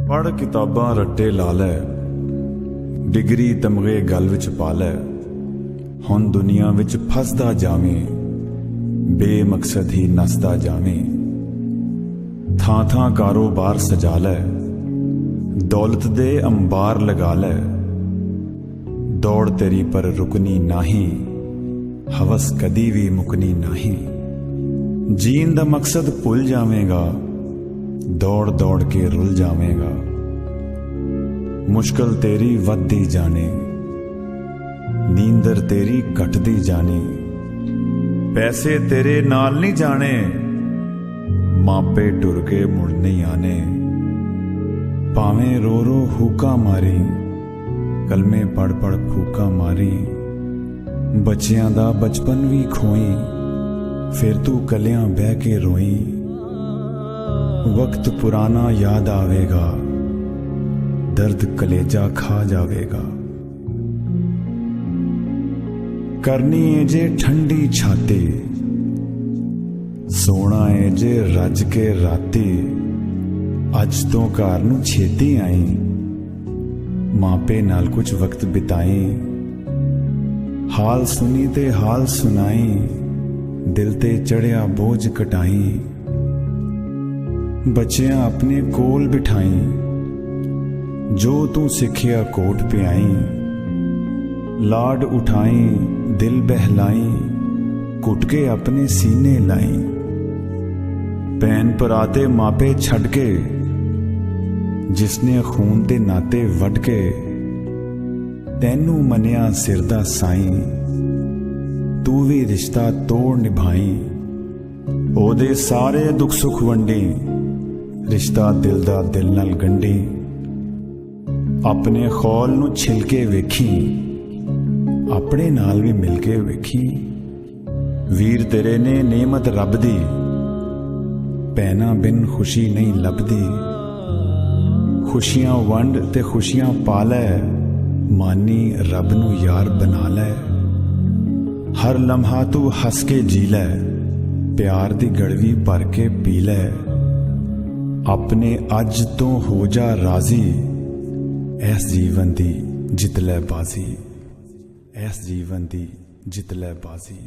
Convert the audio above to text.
पढ़ किताबां रट्टे ला लै, डिग्री तमगे गल विच पा लै। हुण दुनिया विच फसदा जावें, बेमकसद ही नसदा जावें। थां थां कारोबार सजा लै, दौलत दे अंबार लगा लै। दौड़ तेरी पर रुकनी नाही, हवस कदी भी मुकनी नाही। जीन दा मकसद भुल जावेगा, दौड़ दौड़ के रुल जावेगा। मुश्किल तेरी वधदी जाने, नींदर तेरी घटदी जानी। पैसे तेरे नाल नहीं जाने, मापे टुर के मुड़ नहीं आने। भावें रो रो हुक्का मारी, कलमे पढ़ पढ़ फूका मारी। बच्चियां दा बचपन भी खोई, फिर तू कलियां बह के रोई। वक्त पुराना याद आवेगा, दर्द कलेजा खा जावेगा। करनी है जे ठंडी छाती, सोना है जे रज के राती। अज तो घर नूं छेती आई, मापे नाल कुछ वक्त बिताई। हाल सुनी ते हाल सुनाई, दिल ते चढ़िया बोझ कटाई। बच्चियां अपने कोल बिठाई, जो तू सिखिया कोट पियाई। लाड उठाई दिल बहलाई, कुट के अपने सीने लाई। भैन भरा ते मापे छड़ के, जिसने खून दे नाते वड के। तैनू मनिया सिर दा साईं, तू भी रिश्ता तोड़ निभाई। ओदे सारे दुख सुख वंडी, रिश्ता दिल दा दिल नाल गंढी। अपने खौल नू छिलके वेखी, अपने नाल भी मिलके वेखी। वीर तेरे ने नेमत रब दी, पैना बिन खुशी नहीं लभदी। खुशियां वंड ते खुशियां पा लै, मानी रब नू यार बना लै। हर लम्हा तू हस के जी लै, प्यार दी गड़वी भर के पी लै। अपने अज तो हो जा राजी, ऐस जीवन दी जित लै बाजी। ऐस जीवन दी जित लै बाजी।